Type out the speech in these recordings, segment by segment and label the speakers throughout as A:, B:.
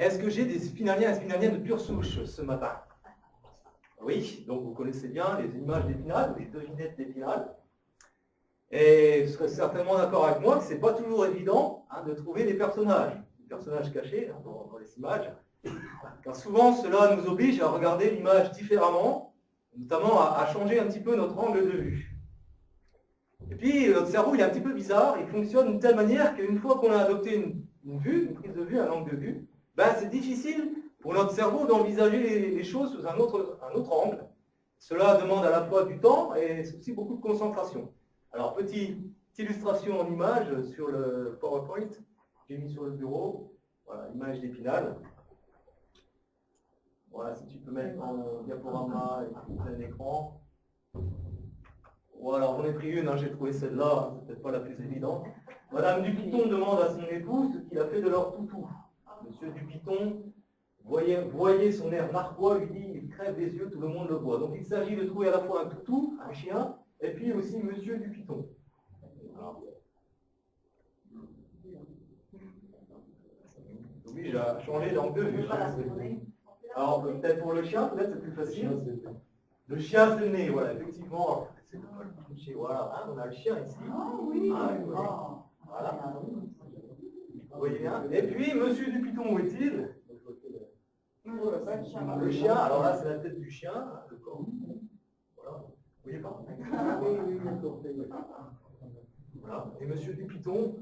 A: Est-ce que j'ai des spinaliens et spinaliennes de pure souche ce matin? Oui, donc vous connaissez bien les images d'Épinal, ou les devinettes d'Épinal. Et vous serez certainement d'accord avec moi que ce n'est pas toujours évident de trouver des personnages cachés dans les images. Car souvent, cela nous oblige à regarder l'image différemment, notamment à changer un petit peu notre angle de vue. Et puis, notre cerveau, il est un petit peu bizarre, il fonctionne d'une telle manière qu'une fois qu'on a adopté une vue, une prise de vue, un angle de vue, c'est difficile pour notre cerveau d'envisager les choses sous un autre angle. Cela demande à la fois du temps et aussi beaucoup de concentration. Alors, petite illustration en image sur le PowerPoint, j'ai mis sur le bureau, voilà, l'image d'Épinal. Voilà, si tu peux mettre en diaporama et plein écran. Voilà, j'en ai pris une, j'ai trouvé celle-là, c'est peut-être pas la plus évidente. Madame Dupiton demande à son époux ce qu'il a fait de leur toutou. Monsieur Dupiton, voyez son air narquois, lui dit, il crève les yeux, tout le monde le voit. Donc il s'agit de trouver à la fois un toutou, un chien, et puis aussi Monsieur Dupiton. Alors, ça oblige à changer d'angle de vue. Alors peut-être pour le chien, peut-être c'est plus facile. Le chien, c'est le nez, voilà, effectivement. C'est le cliché, voilà, on a le chien ici.
B: Ah oui,
A: voilà. Vous voyez bien. Et puis, Monsieur Dupiton, où est-il? Le chien, alors là, c'est la tête du chien, le corps. Voilà. Vous voyez pas? Voilà. Et Monsieur Dupiton.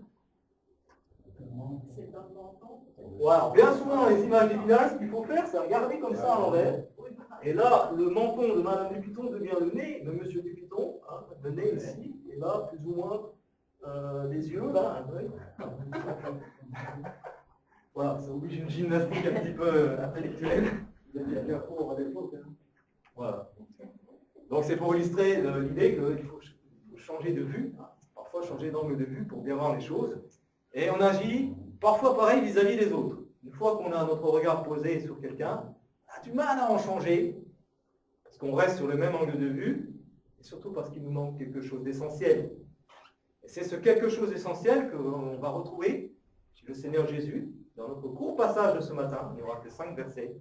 A: Voilà. Bien souvent, dans les images d'Épinal, ce qu'il faut faire, c'est regarder comme ça à l'envers. Et là, le menton de Madame Dupiton devient le nez de Monsieur Dupiton, le nez ici, et là, plus ou moins, les yeux, là, un peu. Voilà, ça oblige une gymnastique un petit peu intellectuelle. Voilà. Donc c'est pour illustrer l'idée qu'il faut changer de vue, parfois changer d'angle de vue pour bien voir les choses. Et on agit parfois pareil vis-à-vis des autres. Une fois qu'on a notre regard posé sur quelqu'un, on a du mal à en changer, parce qu'on reste sur le même angle de vue, et surtout parce qu'il nous manque quelque chose d'essentiel. Et c'est ce quelque chose d'essentiel qu'on va retrouver chez le Seigneur Jésus, dans notre court passage de ce matin. Il n'y aura que 5 versets.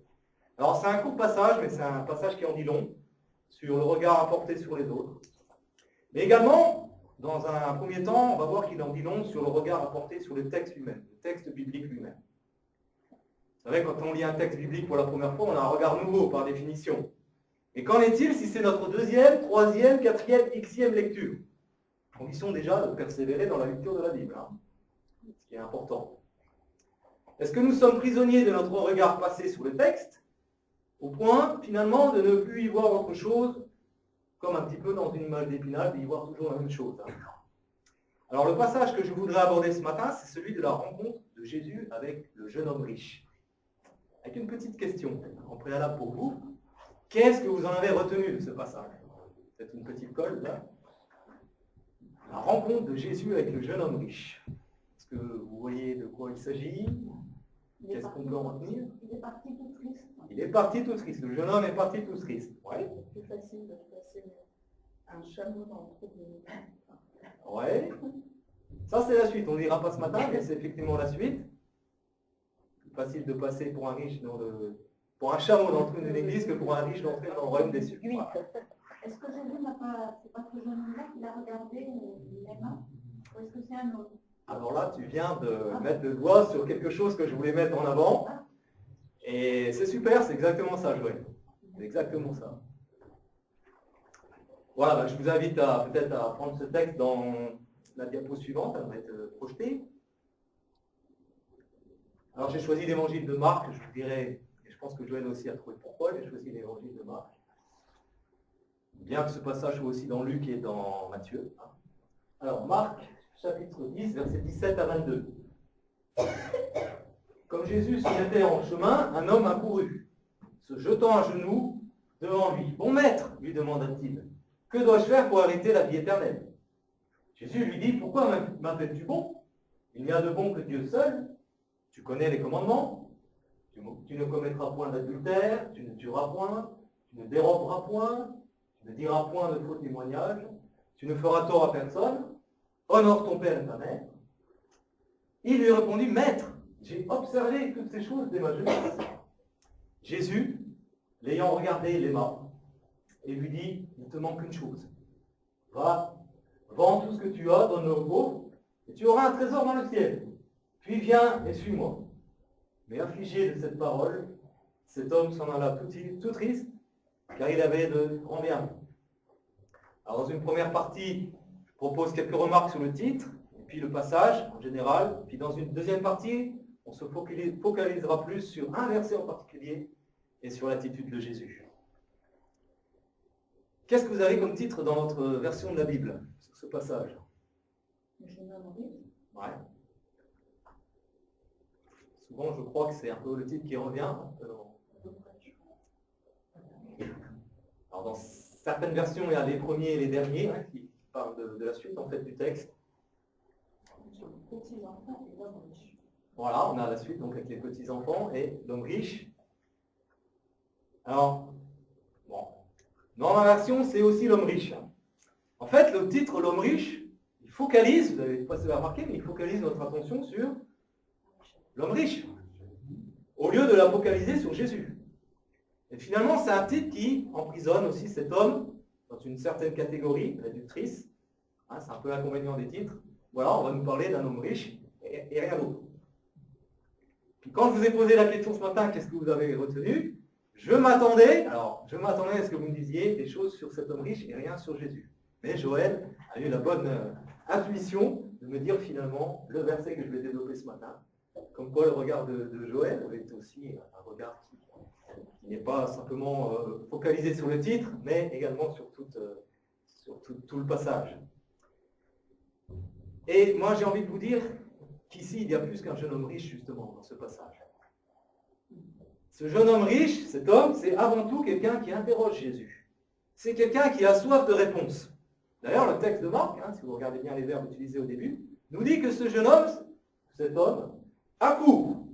A: Alors c'est un court passage, mais c'est un passage qui en dit long, sur le regard apporté sur les autres. Mais également, dans un premier temps, on va voir qu'il en dit long sur le regard apporté sur le texte lui-même, le texte biblique lui-même. Vous savez, quand on lit un texte biblique pour la première fois, on a un regard nouveau par définition. Et qu'en est-il si c'est notre deuxième, troisième, quatrième, xème lecture? Condition déjà de persévérer dans la lecture de la Bible, ce qui est important. Est-ce que nous sommes prisonniers de notre regard passé sur le texte, au point, finalement, de ne plus y voir autre chose, comme un petit peu dans une image d'Épinal, d'y voir toujours la même chose? Alors, le passage que je voudrais aborder ce matin, c'est celui de la rencontre de Jésus avec le jeune homme riche. Avec une petite question, en préalable pour vous. Qu'est-ce que vous en avez retenu de ce passage? Peut-être une petite colle, là. La rencontre de Jésus avec le jeune homme riche. Est-ce que vous voyez de quoi il s'agit? Qu'est-ce qu'on peut en retenir?
B: Il est parti tout triste.
A: Il est parti tout triste. Le jeune homme est parti tout triste. Ouais.
B: C'est plus facile de placer un chameau dans le trou de...
A: Ouais. Ça, c'est la suite. On ne lira pas ce matin, mais c'est effectivement la suite. Plus facile de passer pour un riche pour un chameau dans le trou d'une église que pour un riche d'entrer dans le royaume des cieux. Voilà.
B: Est-ce que Jésus n'a pas... C'est pas ce jeune homme-là qu'il a regardé les mains? Ou est-ce que c'est un autre?
A: Alors là, tu viens de mettre le doigt sur quelque chose que je voulais mettre en avant. Et c'est super, c'est exactement ça, Joël. C'est exactement ça. Voilà, je vous invite peut-être à prendre ce texte dans la diapo suivante, elle va être projetée. Alors j'ai choisi l'évangile de Marc, je vous dirai, et je pense que Joël aussi a trouvé pourquoi j'ai choisi l'évangile de Marc. Bien que ce passage soit aussi dans Luc et dans Matthieu. Alors Marc, chapitre 10, versets 17 à 22. Comme Jésus se mettait en chemin, un homme accourut, se jetant à genoux devant lui. « Bon maître, lui demanda-t-il, que dois-je faire pour hériter la vie éternelle ?» Jésus lui dit, « Pourquoi m'appelles-tu bon? Il n'y a de bon que Dieu seul. Tu connais les commandements. Tu ne commettras point d'adultère, tu ne tueras point, tu ne déroberas point, tu ne diras point de faux témoignage, tu ne feras tort à personne, honore ton père et ta mère. » Il lui répondit, « Maître, J'ai observé toutes ces choses dès ma jeunesse. Jésus, l'ayant regardé, l'aima et lui dit, il te manque une chose. Va, vends tout ce que tu as, donne-le aux pauvres, et tu auras un trésor dans le ciel. Puis viens et suis-moi. Mais affligé de cette parole, cet homme s'en alla tout triste, car il avait de grands biens. Alors dans une première partie, je propose quelques remarques sur le titre, et puis le passage en général. Puis dans une deuxième partie, on se focalisera plus sur un verset en particulier et sur l'attitude de Jésus. Qu'est-ce que vous avez comme titre dans votre version de la Bible, sur ce passage? Ouais. Souvent, je crois que c'est un peu le titre qui revient. Alors, dans certaines versions, il y a les premiers et les derniers qui parlent de la suite en fait du texte. Voilà, on a la suite donc avec les petits-enfants et l'homme riche. Alors, bon, dans ma version, c'est aussi l'homme riche. En fait, le titre l'homme riche, il focalise, vous n'avez pas remarqué, mais il focalise notre attention sur l'homme riche, au lieu de la focaliser sur Jésus. Et finalement, c'est un titre qui emprisonne aussi cet homme dans une certaine catégorie réductrice. C'est un peu l'inconvénient des titres. Voilà, on va nous parler d'un homme riche et rien d'autre. Puis quand je vous ai posé la question ce matin, qu'est-ce que vous avez retenu? Je m'attendais à ce que vous me disiez des choses sur cet homme riche et rien sur Jésus. Mais Joël a eu la bonne intuition de me dire finalement le verset que je vais développer ce matin. Comme quoi le regard de Joël est aussi un regard qui n'est pas simplement focalisé sur le titre, mais également sur tout le passage. Et moi j'ai envie de vous dire qu'ici il y a plus qu'un jeune homme riche justement dans ce passage. Ce jeune homme riche, cet homme, c'est avant tout quelqu'un qui interroge Jésus. C'est quelqu'un qui a soif de réponse. D'ailleurs, le texte de Marc, si vous regardez bien les verbes utilisés au début, nous dit que ce jeune homme, cet homme, accourt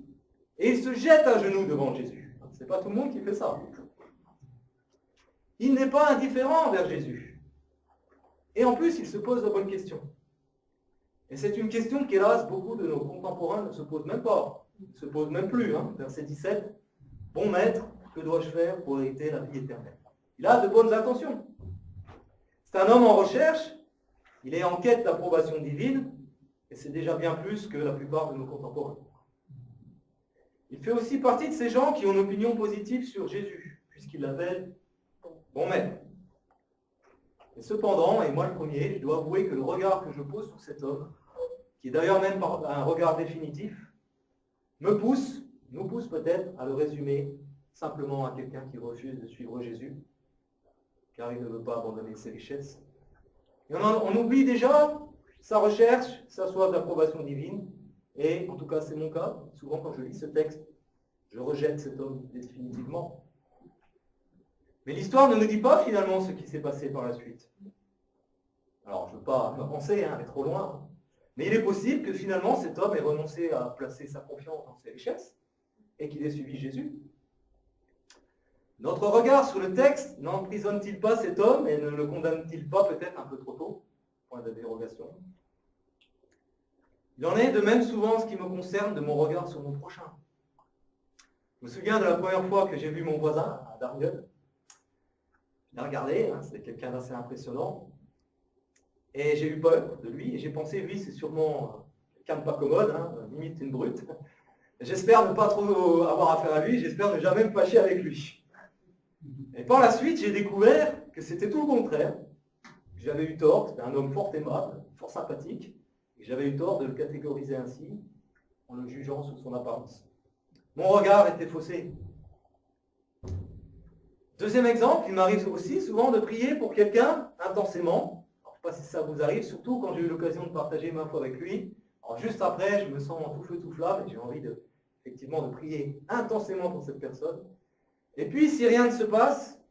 A: et il se jette à genoux devant Jésus. Ce n'est pas tout le monde qui fait ça. Il n'est pas indifférent envers Jésus. Et en plus, il se pose la bonne question. Et c'est une question qu'hélas, beaucoup de nos contemporains ne se posent même pas. Ils ne se posent même plus. Verset 17. Bon maître, que dois-je faire pour hériter la vie éternelle? Il a de bonnes intentions. C'est un homme en recherche, il est en quête d'approbation divine, et c'est déjà bien plus que la plupart de nos contemporains. Il fait aussi partie de ces gens qui ont une opinion positive sur Jésus, puisqu'il l'appelle bon maître. Et cependant, et moi le premier, je dois avouer que le regard que je pose sur cet homme, qui est d'ailleurs même un regard définitif, nous pousse peut-être à le résumer simplement à quelqu'un qui refuse de suivre Jésus, car il ne veut pas abandonner ses richesses. Et on oublie déjà sa recherche, sa soif d'approbation divine, et en tout cas c'est mon cas, souvent quand je lis ce texte, je rejette cet homme définitivement. Mais l'histoire ne nous dit pas finalement ce qui s'est passé par la suite. Alors je ne veux pas m'avancer, aller trop loin, mais il est possible que finalement cet homme ait renoncé à placer sa confiance dans ses richesses, et qu'il ait suivi Jésus. Notre regard sur le texte n'emprisonne-t-il pas cet homme et ne le condamne-t-il pas peut-être un peu trop tôt? Point de dérogation. Il en est de même souvent en ce qui me concerne de mon regard sur mon prochain. Je me souviens de la première fois que j'ai vu mon voisin à Darnieux. Je l'ai regardé, c'était quelqu'un d'assez impressionnant. Et j'ai eu peur de lui, et j'ai pensé, lui, c'est sûrement quelqu'un de pas commode, limite une brute. J'espère ne pas trop avoir affaire à lui, j'espère ne jamais me fâcher avec lui. Et par la suite, j'ai découvert que c'était tout le contraire. J'avais eu tort, c'était un homme fort aimable, fort sympathique, et j'avais eu tort de le catégoriser ainsi, en le jugeant sur son apparence. Mon regard était faussé. Deuxième exemple, il m'arrive aussi souvent de prier pour quelqu'un intensément. Alors, je ne sais pas si ça vous arrive, surtout quand j'ai eu l'occasion de partager ma foi avec lui. Alors, juste après, je me sens tout feu, tout flamme, et j'ai envie effectivement de prier intensément pour cette personne. Et puis, si rien ne se passe,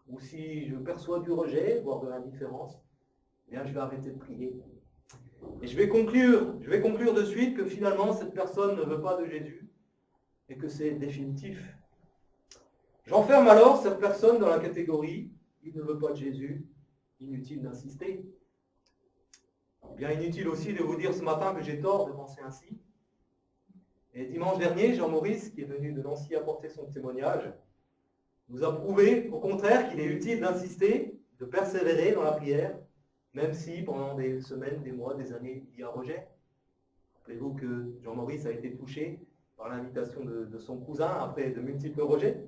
A: ou si je perçois du rejet, voire de l'indifférence, eh bien, je vais arrêter de prier. Et je vais conclure de suite que finalement, cette personne ne veut pas de Jésus, et que c'est définitif. J'enferme alors cette personne dans la catégorie « il ne veut pas de Jésus », inutile d'insister. Bien inutile aussi de vous dire ce matin que j'ai tort de penser ainsi. Et dimanche dernier, Jean-Maurice, qui est venu de Nancy apporter son témoignage, nous a prouvé, au contraire, qu'il est utile d'insister, de persévérer dans la prière, même si pendant des semaines, des mois, des années, il y a rejet. Rappelez-vous que Jean-Maurice a été touché par l'invitation de son cousin après de multiples rejets.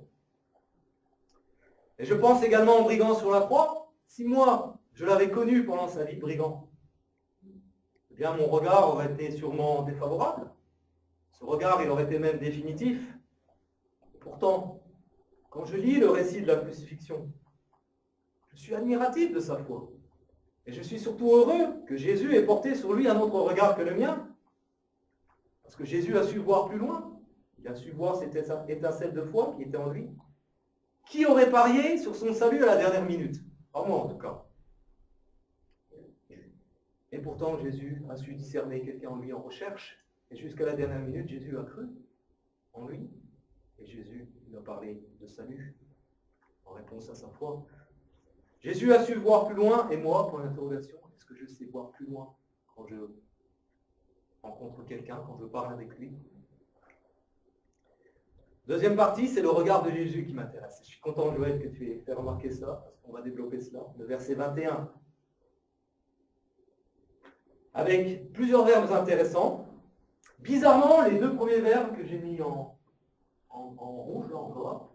A: Et je pense également au brigand sur la croix. Si moi, je l'avais connu pendant sa vie de brigand, eh bien mon regard aurait été sûrement défavorable. Ce regard, il aurait été même définitif. Pourtant, quand je lis le récit de la crucifixion, je suis admiratif de sa foi. Et je suis surtout heureux que Jésus ait porté sur lui un autre regard que le mien. Parce que Jésus a su voir plus loin. Il a su voir cette étincelle de foi qui était en lui. Qui aurait parié sur son salut à la dernière minute? Pas moi en tout cas. Et pourtant, Jésus a su discerner quelqu'un en lui en recherche. Et jusqu'à la dernière minute, Jésus a cru en lui. Et Jésus lui a parlé de salut en réponse à sa foi. Jésus a su voir plus loin, et moi, pour l'interrogation, est-ce que je sais voir plus loin quand je rencontre quelqu'un, quand je parle avec lui? Deuxième partie, c'est le regard de Jésus qui m'intéresse. Je suis content, Joël, que tu aies fait remarquer ça, parce qu'on va développer cela. Le verset 21. Avec plusieurs verbes intéressants. Bizarrement, les deux premiers verbes que j'ai mis en rouge, là, en gras,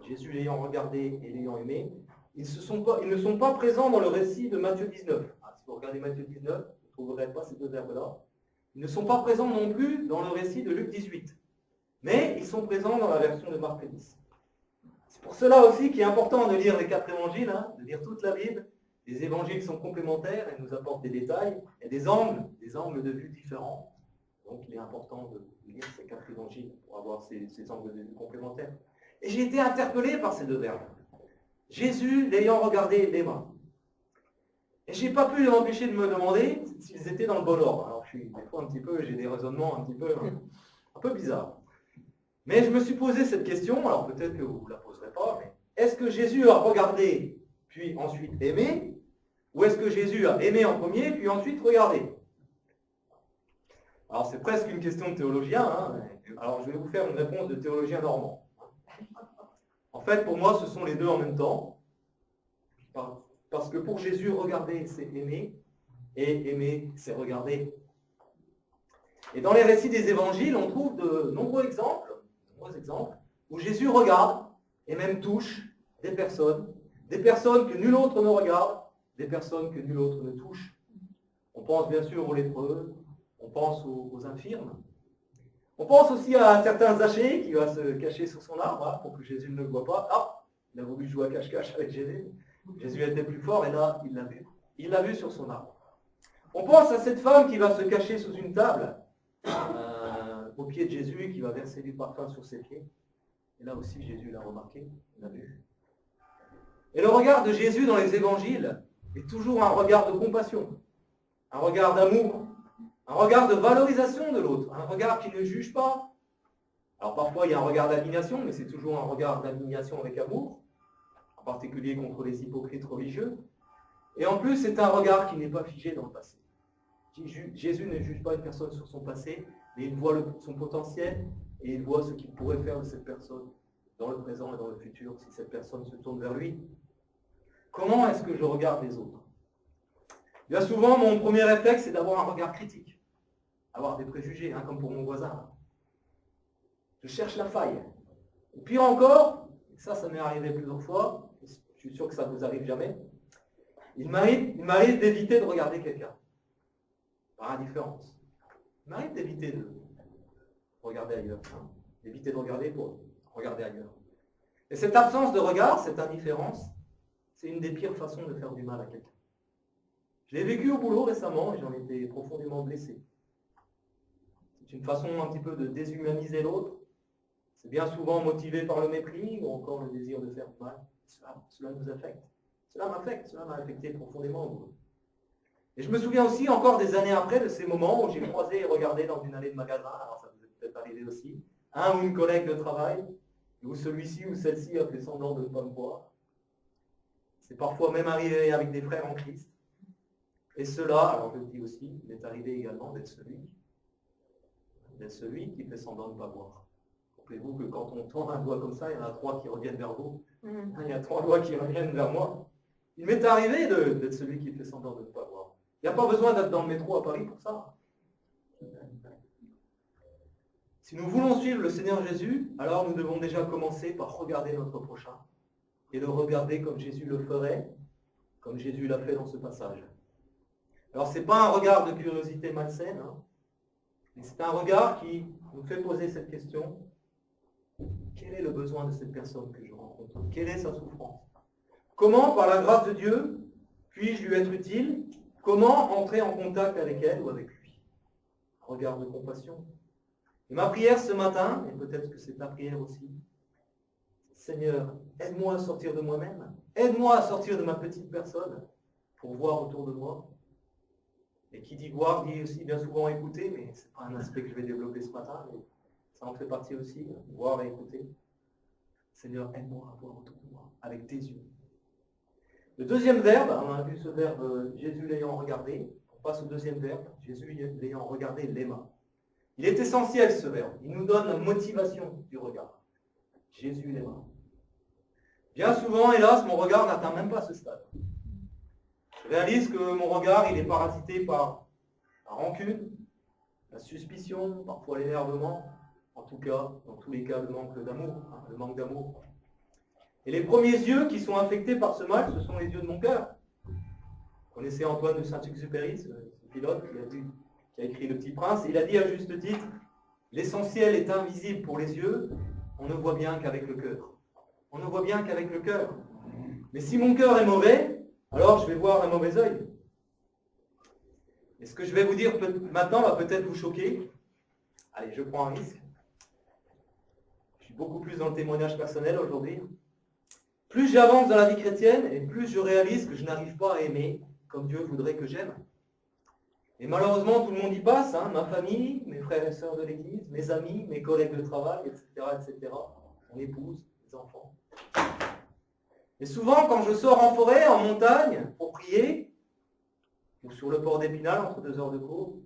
A: Jésus l'ayant regardé et l'ayant aimé, ils ne sont pas présents dans le récit de Matthieu 19. Si vous regardez Matthieu 19, vous ne trouverez pas ces deux verbes-là. Ils ne sont pas présents non plus dans le récit de Luc 18. Mais ils sont présents dans la version de Marc 10. C'est pour cela aussi qu'il est important de lire les 4 évangiles, de lire toute la Bible. Les évangiles sont complémentaires et nous apportent des détails et des angles de vue différents. Donc il est important de lire ces 4 évangiles pour avoir ces angles de vue complémentaires. Et j'ai été interpellé par ces deux verbes. Jésus l'ayant regardé l'aima. Et je n'ai pas pu m'empêcher de me demander s'ils étaient dans le bon ordre. Alors des fois j'ai des raisonnements un peu bizarres. Mais je me suis posé cette question, alors peut-être que vous ne la poserez pas, mais est-ce que Jésus a regardé, puis ensuite aimé, ou est-ce que Jésus a aimé en premier, puis ensuite regardé? Alors c'est presque une question de théologien, alors je vais vous faire une réponse de théologien normand. En fait, pour moi, ce sont les deux en même temps, parce que pour Jésus, regarder, c'est aimer, et aimer, c'est regarder. Et dans les récits des évangiles, on trouve de nombreux exemples, où Jésus regarde, et même touche, des personnes que nul autre ne regarde, des personnes que nul autre ne touche. On pense bien sûr aux lépreux, on pense aux infirmes. On pense aussi à un certain Zachée qui va se cacher sous son arbre pour que Jésus ne le voit pas. Ah, il a voulu jouer à cache-cache avec Jésus. Jésus était plus fort et là, il l'a vu. Il l'a vu sur son arbre. On pense à cette femme qui va se cacher sous une table au pied de Jésus et qui va verser du parfum sur ses pieds. Et là aussi, Jésus l'a remarqué, l'a vu. Et le regard de Jésus dans les évangiles est toujours un regard de compassion, un regard d'amour, un regard de valorisation de l'autre, un regard qui ne juge pas. Alors parfois il y a un regard d'indignation, mais c'est toujours un regard d'indignation avec amour, en particulier contre les hypocrites religieux. Et en plus, c'est un regard qui n'est pas figé dans le passé. Jésus ne juge pas une personne sur son passé, mais il voit son potentiel et il voit ce qu'il pourrait faire de cette personne dans le présent et dans le futur si cette personne se tourne vers lui. Comment est-ce que je regarde les autres? Bien souvent, mon premier réflexe, c'est d'avoir un regard critique, avoir des préjugés, comme pour mon voisin. Je cherche la faille. Et pire encore, ça m'est arrivé plusieurs fois, je suis sûr que ça ne vous arrive jamais, il m'arrive d'éviter de regarder quelqu'un, par indifférence. Il m'arrive d'éviter de regarder ailleurs, d'éviter de regarder pour regarder ailleurs. Et cette absence de regard, cette indifférence, c'est une des pires façons de faire du mal à quelqu'un. Je l'ai vécu au boulot récemment et j'en étais profondément blessé. C'est une façon un petit peu de déshumaniser l'autre. C'est bien souvent motivé par le mépris ou encore le désir de faire du mal. Cela nous affecte. Cela m'a affecté profondément au boulot. Et je me souviens aussi encore des années après de ces moments où j'ai croisé et regardé dans une allée de magasin, alors ça vous est peut-être arrivé aussi, un ou une collègue de travail, où celui-ci ou celle-ci a fait semblant de ne pas me voir. C'est parfois même arrivé avec des frères en Christ. Et cela, alors je le dis aussi, il est arrivé également d'être celui d'être celui qui fait semblant de ne pas voir. Rappelez-vous que quand on tend un doigt comme ça, il y en a 3 qui reviennent vers vous. Il y a 3 doigts qui reviennent vers moi. Il m'est arrivé d'être celui qui fait semblant de ne pas voir. Il n'y a pas besoin d'être dans le métro à Paris pour ça. Si nous voulons suivre le Seigneur Jésus, alors nous devons déjà commencer par regarder notre prochain et le regarder comme Jésus le ferait, comme Jésus l'a fait dans ce passage. Alors ce n'est pas un regard de curiosité malsaine, mais c'est un regard qui nous fait poser cette question. Quel est le besoin de cette personne que je rencontre? Quelle est sa souffrance? Comment, par la grâce de Dieu, puis-je lui être utile? Comment entrer en contact avec elle ou avec lui? Un regard de compassion. Et ma prière ce matin, et peut-être que c'est ta prière aussi, Seigneur, aide-moi à sortir de moi-même, aide-moi à sortir de ma petite personne pour voir autour de moi. Et qui dit voir dit aussi bien souvent écouter, mais ce n'est pas un aspect que je vais développer ce matin, mais ça en fait partie aussi, voir et écouter. Seigneur, aide-moi à voir autour de moi, avec tes yeux. Le deuxième verbe, on a vu ce verbe Jésus l'ayant regardé, on passe au deuxième verbe, Jésus l'ayant regardé l'aima. Il est essentiel ce verbe, il nous donne la motivation du regard. Jésus l'aima. Bien souvent, hélas, mon regard n'atteint même pas ce stade. Je réalise que mon regard, il est parasité par la rancune, la suspicion, parfois l'énervement, en tout cas, dans tous les cas, le manque d'amour, le manque d'amour. Et les premiers yeux qui sont affectés par ce mal, ce sont les yeux de mon cœur. Vous connaissez Antoine de Saint-Exupéry, ce pilote qui a écrit Le Petit Prince, et il a dit à juste titre, l'essentiel est invisible pour les yeux, on ne voit bien qu'avec le cœur. On ne voit bien qu'avec le cœur. Mais si mon cœur est mauvais, alors je vais voir un mauvais œil. Et ce que je vais vous dire maintenant va peut-être vous choquer. Allez, je prends un risque. Je suis beaucoup plus dans le témoignage personnel aujourd'hui. Plus j'avance dans la vie chrétienne, et plus je réalise que je n'arrive pas à aimer comme Dieu voudrait que j'aime. Et malheureusement, tout le monde y passe, ma famille, mes frères et sœurs de l'Église, mes amis, mes collègues de travail, etc., etc., mon épouse, mes enfants. Et souvent, quand je sors en forêt, en montagne, pour prier, ou sur le port d'Épinal, entre 2 heures de cours,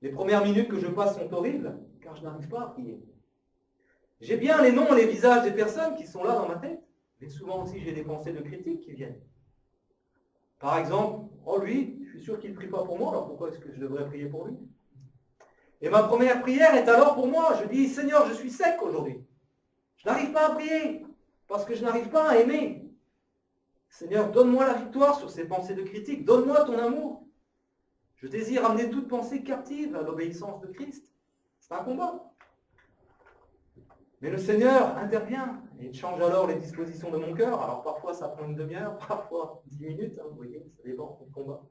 A: les premières minutes que je passe sont horribles, car je n'arrive pas à prier. J'ai bien les noms et les visages des personnes qui sont là dans ma tête, mais souvent aussi j'ai des pensées de critique qui viennent. Par exemple, oh lui, je suis sûr qu'il ne prie pas pour moi, alors pourquoi est-ce que je devrais prier pour lui? Et ma première prière est alors pour moi, je dis, Seigneur, je suis sec aujourd'hui. Je n'arrive pas à prier, parce que je n'arrive pas à aimer. Seigneur, donne-moi la victoire sur ces pensées de critique, donne-moi ton amour. Je désire amener toute pensée captive à l'obéissance de Christ. C'est un combat. Mais le Seigneur intervient et change alors les dispositions de mon cœur. Alors parfois ça prend une demi-heure, parfois 10 minutes, vous voyez, ça dépend du combat.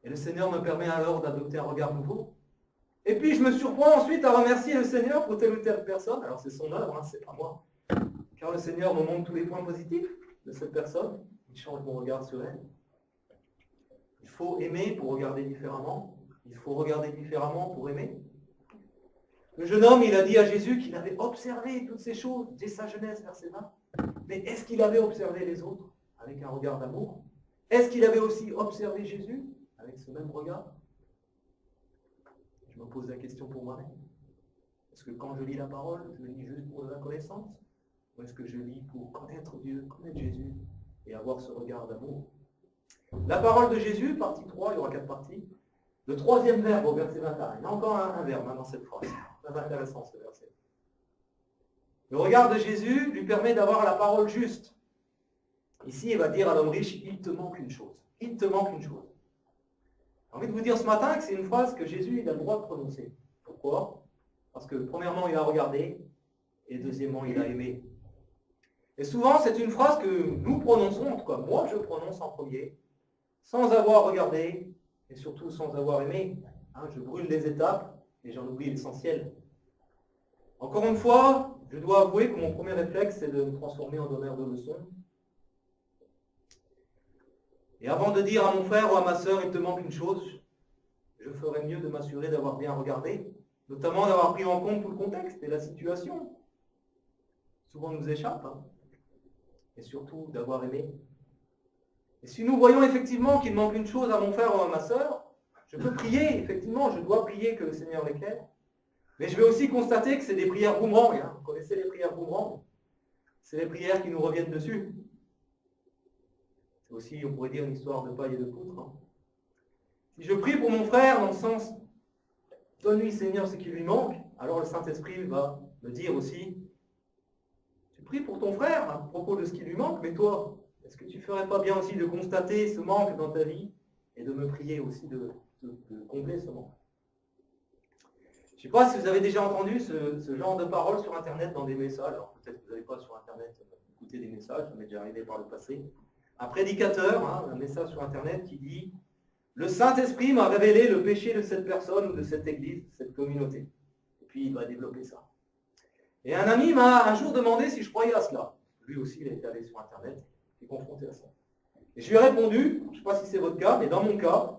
A: Et le Seigneur me permet alors d'adopter un regard nouveau. Et puis je me surprends ensuite à remercier le Seigneur pour telle ou telle personne. Alors c'est son œuvre, c'est pas moi. Car le Seigneur me montre tous les points positifs de cette personne. Il change mon regard sur elle. Il faut aimer pour regarder différemment. Il faut regarder différemment pour aimer. Le jeune homme, il a dit à Jésus qu'il avait observé toutes ces choses dès sa jeunesse, verset 20. Mais est-ce qu'il avait observé les autres avec un regard d'amour? Est-ce qu'il avait aussi observé Jésus avec ce même regard? Je me pose la question pour moi-même. Est-ce que quand je lis la parole, je lis juste pour de la connaissance? Ou est-ce que je lis pour connaître Dieu, connaître Jésus et avoir ce regard d'amour? La parole de Jésus, partie 3, il y aura 4 parties. Le troisième verbe au verset 21. Il y a encore un verbe dans cette phrase. C'est intéressant ce verset. Le regard de Jésus lui permet d'avoir la parole juste. Ici, il va dire à l'homme riche, il te manque une chose. Il te manque une chose. J'ai envie de vous dire ce matin que c'est une phrase que Jésus il a le droit de prononcer. Pourquoi? Parce que premièrement, il a regardé, et deuxièmement, il a aimé. Et souvent, c'est une phrase que nous prononçons, en tout cas moi je prononce en premier, sans avoir regardé, et surtout sans avoir aimé. Je brûle les étapes, et j'en oublie l'essentiel. Encore une fois, je dois avouer que mon premier réflexe, c'est de me transformer en donneur de leçons. Et avant de dire à mon frère ou à ma sœur, il te manque une chose, je ferais mieux de m'assurer d'avoir bien regardé, notamment d'avoir pris en compte tout le contexte et la situation. Souvent nous échappe, et surtout d'avoir aimé. Et si nous voyons effectivement qu'il manque une chose à mon frère ou à ma sœur, Je peux prier, effectivement, je dois prier que le Seigneur l'éclaire. Mais je vais aussi constater que c'est des prières boomerang. Hein. Vous connaissez les prières boomerang? C'est les prières qui nous reviennent dessus. C'est aussi, on pourrait dire, une histoire de paille et de poutre. Hein. Si je prie pour mon frère dans le sens « Donne-lui, Seigneur, ce qui lui manque », alors le Saint-Esprit va me dire aussi « Tu pries pour ton frère à propos de ce qui lui manque, mais toi, est-ce que tu ne ferais pas bien aussi de constater ce manque dans ta vie et de me prier aussi de combler ce manque ?» Je ne sais pas si vous avez déjà entendu ce genre de paroles sur Internet dans des messages. Alors peut-être que vous n'avez pas sur Internet écouté des messages, ça m'est déjà arrivé par le passé. Un prédicateur, un message sur Internet qui dit « Le Saint-Esprit m'a révélé le péché de cette personne ou de cette église, de cette communauté. » Et puis il va développer ça. Et un ami m'a un jour demandé si je croyais à cela. Lui aussi, il est allé sur Internet et confronté à ça. Et je lui ai répondu, je ne sais pas si c'est votre cas, mais dans mon cas,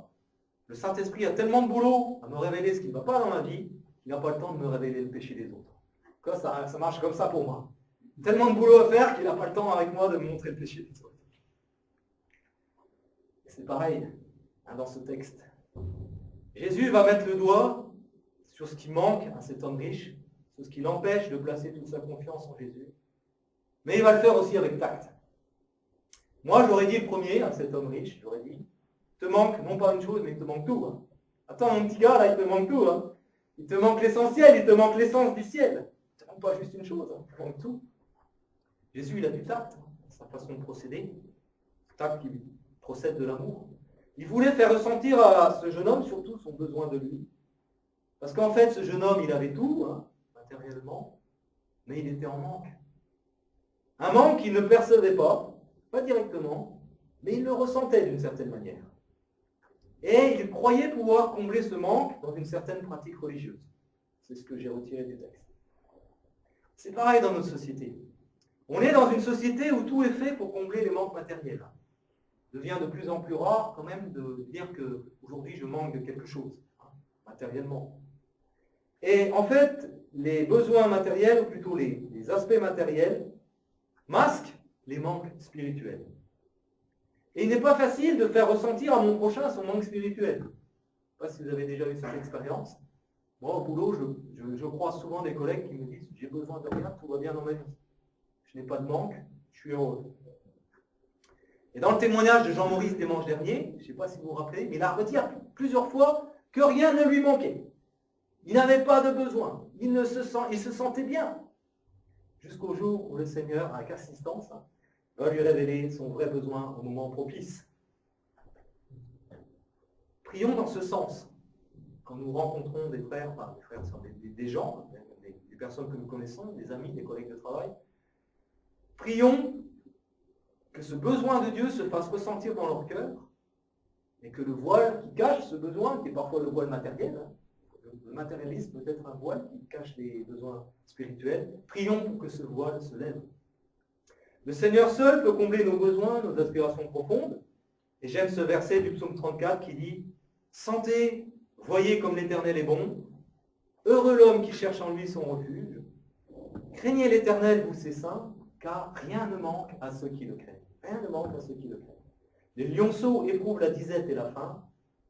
A: le Saint-Esprit a tellement de boulot à me révéler ce qui ne va pas dans ma vie, qu'il n'a pas le temps de me révéler le péché des autres. Quoi, ça marche comme ça pour moi. Tellement de boulot à faire qu'il n'a pas le temps avec moi de me montrer le péché des autres. Et c'est pareil hein, dans ce texte. Jésus va mettre le doigt sur ce qui manque à cet homme riche, sur ce qui l'empêche de placer toute sa confiance en Jésus. Mais il va le faire aussi avec tact. Moi, j'aurais dit le premier à cet homme riche, j'aurais dit, il te manque non pas une chose, mais il te manque tout. Hein. Attends, mon petit gars, là, il te manque tout. Hein. Il te manque l'essentiel, il te manque l'essence du ciel. Il te manque pas juste une chose, hein. Il te manque tout. Jésus, il a du tact, hein, sa façon de procéder. Tact qui procède de l'amour. Il voulait faire ressentir à ce jeune homme surtout son besoin de lui. Parce qu'en fait, ce jeune homme, il avait tout, hein, matériellement, mais il était en manque. Un manque qu'il ne percevait pas directement, mais il le ressentait d'une certaine manière. Et il croyait pouvoir combler ce manque dans une certaine pratique religieuse. C'est ce que j'ai retiré du texte. C'est pareil dans notre société. On est dans une société où tout est fait pour combler les manques matériels. Il devient de plus en plus rare quand même de dire qu'aujourd'hui je manque de quelque chose, hein, matériellement. Et en fait, les besoins matériels, ou plutôt les aspects matériels, masquent les manques spirituels. Et il n'est pas facile de faire ressentir à mon prochain son manque spirituel. Je ne sais pas si vous avez déjà eu cette expérience. Moi, au boulot, je croise souvent des collègues qui me disent « J'ai besoin de rien, tout va bien dans ma vie. Je n'ai pas de manque, je suis heureux. » Et dans le témoignage de Jean-Maurice dimanche dernier, je ne sais pas si vous vous rappelez, mais il a redit plusieurs fois que rien ne lui manquait. Il n'avait pas de besoin. Il se sentait bien. Jusqu'au jour où le Seigneur, avec assistance, va lui révéler son vrai besoin au moment propice. Prions dans ce sens. Quand nous rencontrons des frères, des gens, des personnes que nous connaissons, des amis, des collègues de travail, prions que ce besoin de Dieu se fasse ressentir dans leur cœur et que le voile qui cache ce besoin, qui est parfois le voile matériel, le matérialisme peut être un voile qui cache les besoins spirituels, prions pour que ce voile se lève. Le Seigneur seul peut combler nos besoins, nos aspirations profondes. Et j'aime ce verset du psaume 34 qui dit « Sentez, voyez comme l'Éternel est bon, heureux l'homme qui cherche en lui son refuge. Craignez l'Éternel, vous ses saints, car rien ne manque à ceux qui le craignent. » Rien ne manque à ceux qui le craignent. Les lionceaux éprouvent la disette et la faim,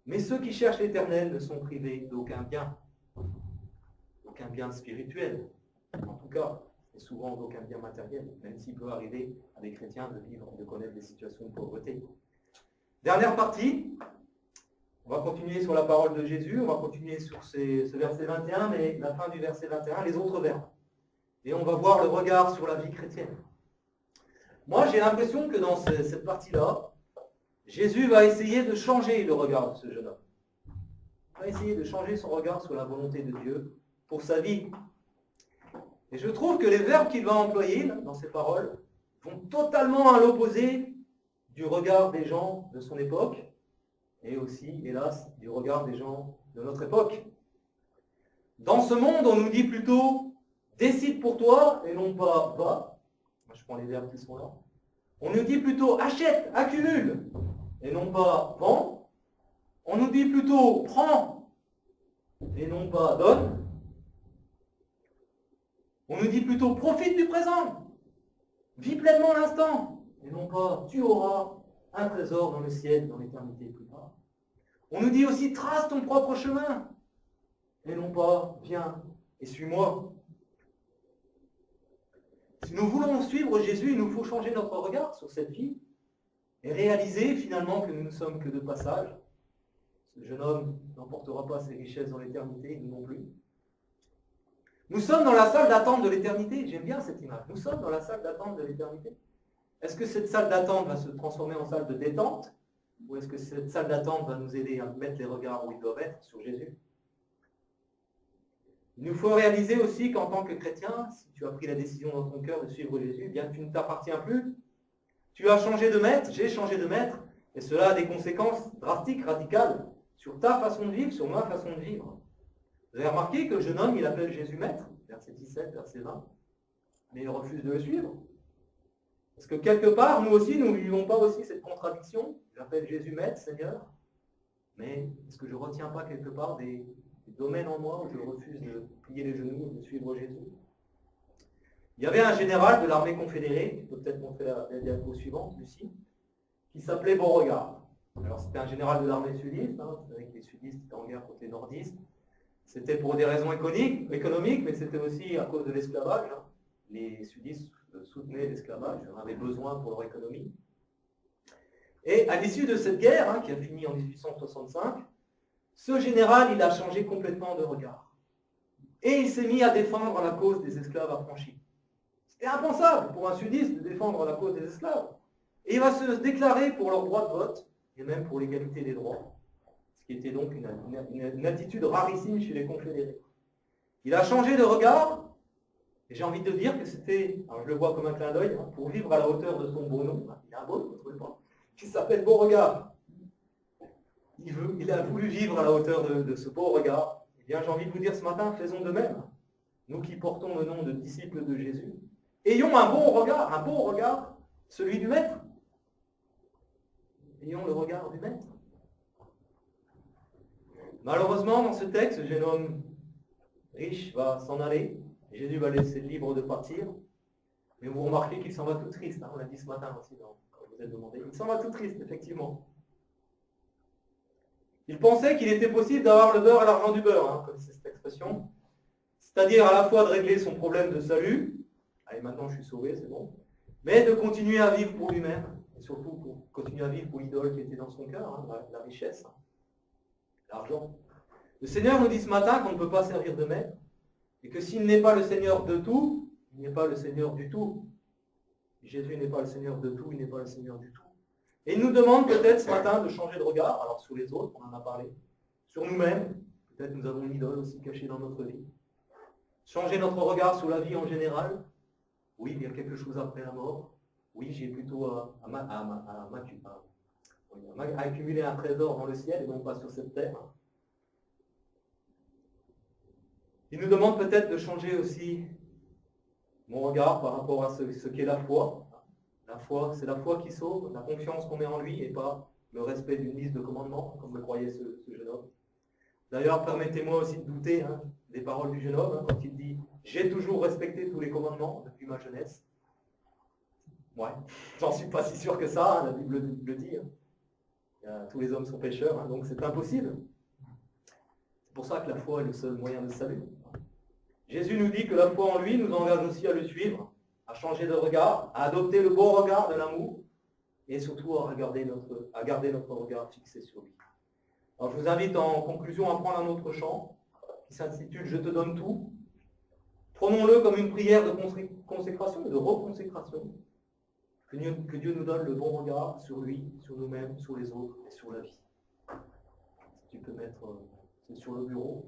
A: mais ceux qui cherchent l'Éternel ne sont privés d'aucun bien spirituel, en tout cas, et souvent d'aucun bien matériel, même s'il peut arriver à des chrétiens de vivre, de connaître des situations de pauvreté. Dernière partie, on va continuer sur la parole de Jésus, on va continuer sur ce verset 21, mais la fin du verset 21, les autres verbes. Et on va voir le regard sur la vie chrétienne. Moi, j'ai l'impression que dans cette partie-là, Jésus va essayer de changer le regard de ce jeune homme. Il va essayer de changer son regard sur la volonté de Dieu pour sa vie. Et je trouve que les verbes qu'il va employer dans ces paroles vont totalement à l'opposé du regard des gens de son époque et aussi, hélas, du regard des gens de notre époque. Dans ce monde, on nous dit plutôt « décide pour toi » et non pas « va ». Je prends les verbes qui sont là. On nous dit plutôt « achète, accumule » et non pas « vends ». On nous dit plutôt « prends » et non pas « donne ». On nous dit plutôt « profite du présent ». Vis pleinement l'instant, et non pas tu auras un trésor dans le ciel, dans l'éternité plus tard. On nous dit aussi, trace ton propre chemin. Et non pas, viens et suis-moi. Si nous voulons suivre Jésus, il nous faut changer notre regard sur cette vie et réaliser finalement que nous ne sommes que de passage. Ce jeune homme n'emportera pas ses richesses dans l'éternité, nous non plus. Nous sommes dans la salle d'attente de l'éternité. J'aime bien cette image. Nous sommes dans la salle d'attente de l'éternité. Est-ce que cette salle d'attente va se transformer en salle de détente? Ou est-ce que cette salle d'attente va nous aider à mettre les regards où ils doivent être, sur Jésus? Il nous faut réaliser aussi qu'en tant que chrétien, si tu as pris la décision dans ton cœur de suivre Jésus, eh bien tu ne t'appartiens plus. Tu as changé de maître, j'ai changé de maître, et cela a des conséquences drastiques, radicales, sur ta façon de vivre, sur ma façon de vivre. Vous avez remarqué que le jeune homme, il appelle Jésus maître, verset 17, verset 20, mais il refuse de le suivre. Parce que quelque part, nous aussi, nous ne vivons pas aussi cette contradiction. J'appelle Jésus maître, Seigneur, mais est-ce que je ne retiens pas quelque part des domaines en moi où je refuse de plier les genoux et de suivre Jésus? Il y avait un général de l'armée confédérée, je peux peut-être montrer la diapo suivante, Lucie, qui s'appelait Beauregard. Alors c'était un général de l'armée sudiste, vous savez que les sudistes étaient en guerre contre les nordistes. C'était pour des raisons économiques, mais c'était aussi à cause de l'esclavage. Les sudistes soutenaient l'esclavage, ils en avaient besoin pour leur économie. Et à l'issue de cette guerre, qui a fini en 1865, ce général, il a changé complètement de regard. Et il s'est mis à défendre la cause des esclaves affranchis. C'était impensable pour un sudiste de défendre la cause des esclaves. Et il va se déclarer pour leur droit de vote, et même pour l'égalité des droits, ce qui était donc une attitude rarissime chez les confédérés. Il a changé de regard, et j'ai envie de dire que c'était, alors je le vois comme un clin d'œil, pour vivre à la hauteur de son beau nom, il a un beau nom, vous trouvez pas, qui s'appelle Beauregard. Il a voulu vivre à la hauteur de ce beau regard. Eh bien, j'ai envie de vous dire ce matin, faisons de même. Nous qui portons le nom de disciples de Jésus, ayons un bon regard, celui du Maître. Ayons le regard du Maître. Malheureusement, dans ce texte, le jeune homme riche va s'en aller. Jésus va laisser libre de partir. Mais vous remarquez qu'il s'en va tout triste. On l'a dit ce matin aussi, quand vous êtes demandé. Il s'en va tout triste, effectivement. Il pensait qu'il était possible d'avoir le beurre et l'argent du beurre, comme c'est cette expression. C'est-à-dire à la fois de régler son problème de salut, allez maintenant je suis sauvé, c'est bon, mais de continuer à vivre pour lui-même, et surtout pour continuer à vivre pour l'idole qui était dans son cœur, la richesse, l'argent. Le Seigneur nous dit ce matin qu'on ne peut pas servir de maître, et que s'il n'est pas le Seigneur de tout, il n'est pas le Seigneur du tout. Jésus n'est pas le Seigneur de tout, il n'est pas le Seigneur du tout. Et il nous demande peut-être ce matin de changer de regard, alors sur les autres, on en a parlé, sur nous-mêmes, peut-être nous avons une idole aussi cachée dans notre vie. Changer notre regard sur la vie en général. Oui, il y a quelque chose après la mort. Oui, j'ai plutôt à accumuler un trésor dans le ciel et non pas sur cette terre. Il nous demande peut-être de changer aussi mon regard par rapport à ce qu'est la foi. La foi, c'est la foi qui sauve, la confiance qu'on met en lui et pas le respect d'une liste de commandements, comme le croyait ce jeune homme. D'ailleurs, permettez-moi aussi de douter des paroles du jeune homme, quand il dit « J'ai toujours respecté tous les commandements depuis ma jeunesse ». Ouais, j'en suis pas si sûr que ça, la Bible le dit. Tous les hommes sont pécheurs, donc c'est impossible. C'est pour ça que la foi est le seul moyen de salut. Jésus nous dit que la foi en lui nous engage aussi à le suivre, à changer de regard, à adopter le bon regard de l'amour, et surtout à garder notre regard fixé sur lui. Alors je vous invite en conclusion à prendre un autre chant qui s'intitule « Je te donne tout ». Prenons-le comme une prière de consécration et de reconsécration. Que Dieu nous donne le bon regard sur lui, sur nous-mêmes, sur les autres et sur la vie. Si tu peux mettre, c'est sur le bureau.